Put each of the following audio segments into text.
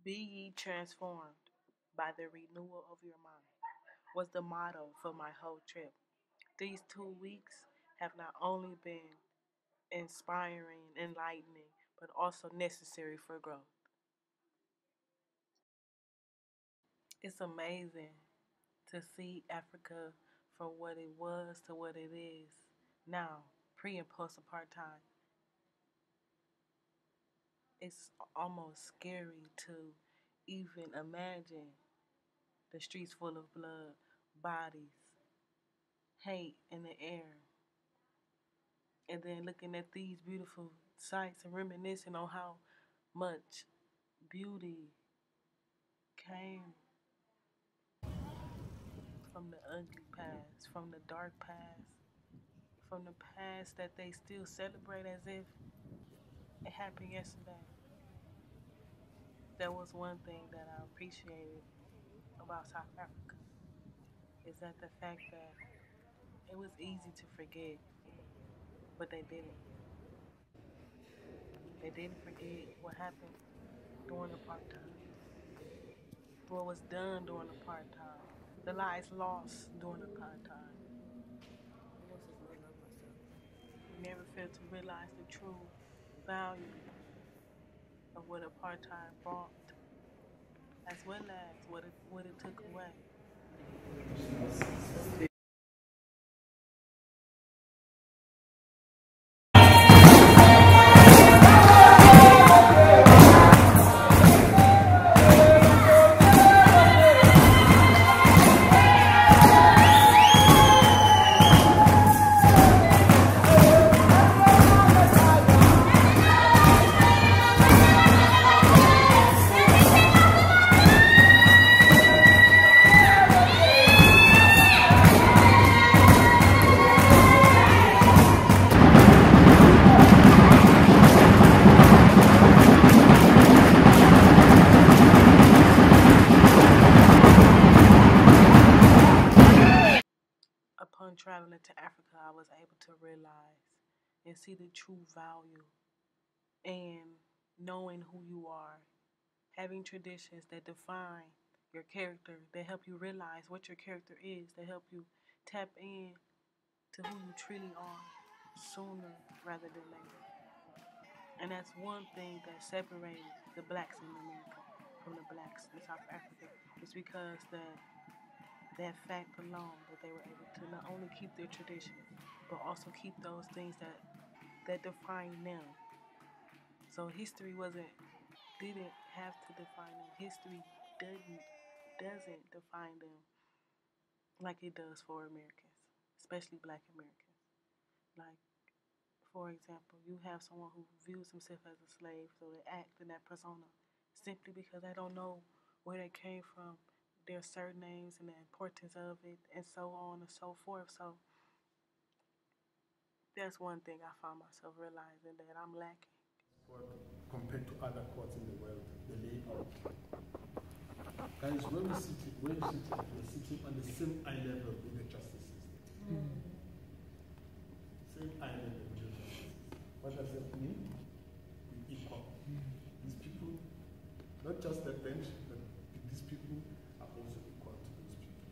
Be ye transformed by the renewal of your mind was the motto for my whole trip. These 2 weeks have not only been inspiring, enlightening, but also necessary for growth. It's amazing to see Africa from what it was to what it is now, pre and post apartheid. It's almost scary to even imagine the streets full of blood, bodies, hate in the air. And then looking at these beautiful sights and reminiscing on how much beauty came from the ugly past, from the dark past, from the past that they still celebrate as if it happened yesterday. That was one thing that I appreciated about South Africa, is that the fact that it was easy to forget, but they didn't. They didn't forget what happened during apartheid, what was done during apartheid, the lives lost during apartheid. We never failed to realize the true value of what apartheid brought, as well as what it took away. Upon traveling to Africa, I was able to realize and see the true value and knowing who you are, having traditions that define your character, that help you realize what your character is, that help you tap in to who you truly are sooner rather than later. And that's one thing that separated the blacks in America from the blacks in South Africa, is because that fact alone, that they were able to not only keep their traditions, but also keep those things that define them. So history didn't have to define them. History doesn't define them like it does for Americans, especially Black Americans. Like, for example, you have someone who views himself as a slave, so they act in that persona simply because they don't know where they came from, their surnames and the importance of it, and so on and so forth. So that's one thing I found myself realizing that I'm lacking. Compared to other courts in the world, the layout. Guys, when we're sitting on the same eye level with the justice system. Same eye level with the justice system. What does that mean? We're equal. These people, not just the bench, but these people are also equal to those people.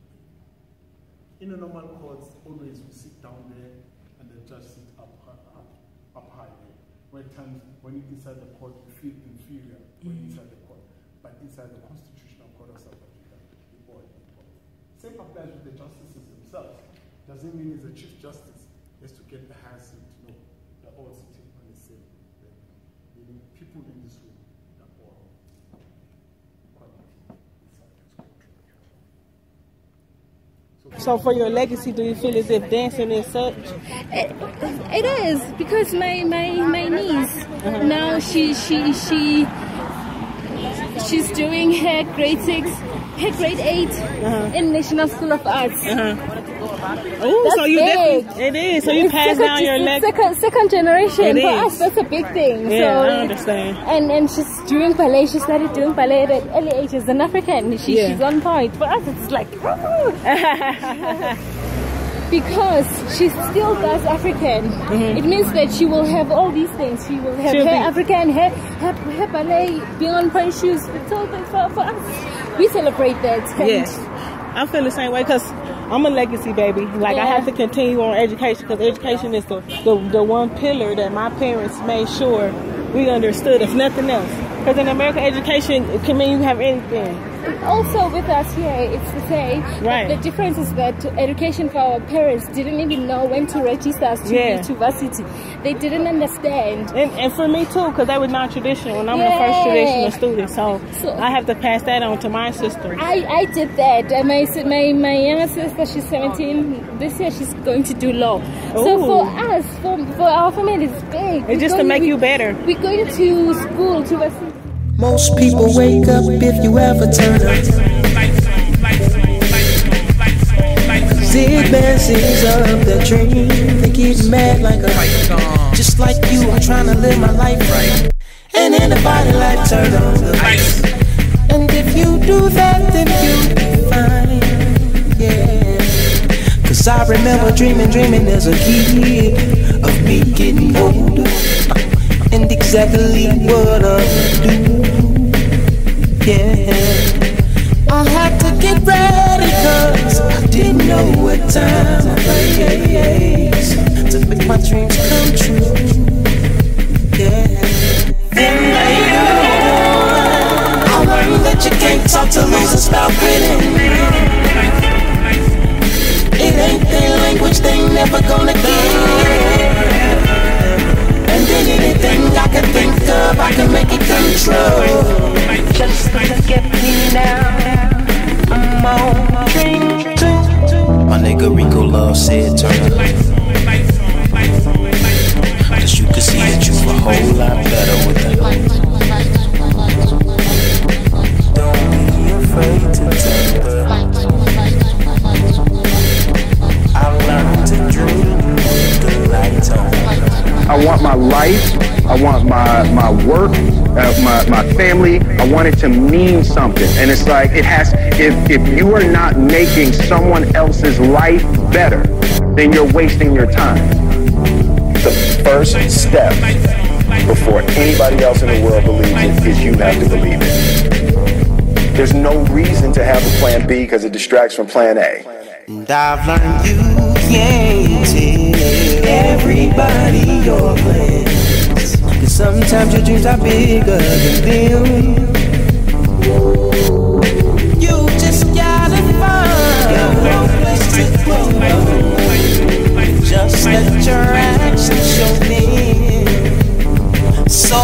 In a normal court, always we sit down there and the judge sit up high there. When times when you're inside the court, you feel inferior when inside the court. But inside the Constitutional Court of South Africa, we're all equal. Same applies with the justices themselves. Doesn't mean he's a chief justice. He has to get the highest seat. No, they're all sitting on the same level. Meaning people in this room are all equal inside this court. So for your legacy, do you feel as if dancing is such? It is, because my niece now she's doing her grade 6, her grade 8 in National School of Arts. Oh, so you definitely, it is. So you pass down your legacy. Second generation. For us, that's a big thing. Yeah, so, I understand. And she's doing ballet. She started doing ballet at early ages. An African. She's on point. For us, it's like. because she still does African. It means that she will have all these things. She will have her African, her ballet, Beyond shoes. So for us, we celebrate that. Yes, I feel the same way because I'm a legacy baby. Like I have to continue on education because education is the one pillar that my parents made sure we understood, if nothing else. Because in America, education can mean you have anything. Also with us here, it's the same. Right. The difference is that education for our parents didn't even know when to register us to university. They didn't understand. And for me too, because they were non-traditional, and I'm the first traditional student, so I have to pass that on to my sister. I did that. My younger sister, she's 17. This year she's going to do law. Ooh. So for us, for our family, it's big. It's just to make you better. We're going to school to university. Most people wake up if you ever turn up. Zig messes up their dream. They get mad like a just like you, I'm trying to live my life right. And anybody like turn on the lights. And if you do that, then you'll be fine, yeah. Cause I remember dreaming as a kid of me getting older. And exactly what I would do, yeah. I had to get ready cause I didn't know what time or place to make my dreams come true, yeah. Then later on, I learned that you can't talk to losers about winning. It ain't their language, they never gonna get. And then anything I can think of, I can make it come true. Just look at me now, I'm on drink too. My nigga Rico Love said turn the light. Cause you can see that you a whole lot better with the light. Don't be afraid to take the light. I learned to dream with the lights on. I want my life, I want my work, my family, I want it to mean something. And it's like, it has, if you are not making someone else's life better, then you're wasting your time. The first step before anybody else in the world believes it is you have to believe it. There's no reason to have a plan B because it distracts from plan A. And I've learned you can't tell everybody your plans, cause sometimes your dreams are bigger than them. You just gotta find a place to go. Just let your actions show me. So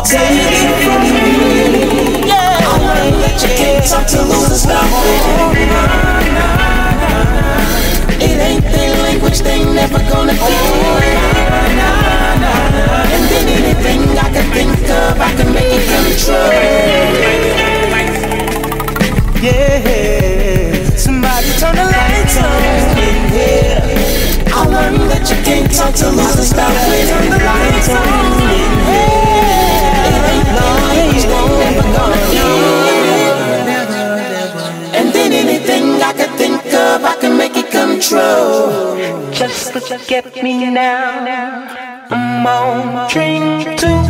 take it from me, yeah. I learned that you can't talk to losers about winning. It ain't their language, they never gonna get. And then anything I can think of, I can make it come true. Yeah, somebody turn the lights on. Yeah, I learned that you can't talk to losers about winning. Turn the lights on. Yeah, it ain't their language, they never gonna get. And then anything I can think of, I can make it come true. Just look at me now, I'm on drink too.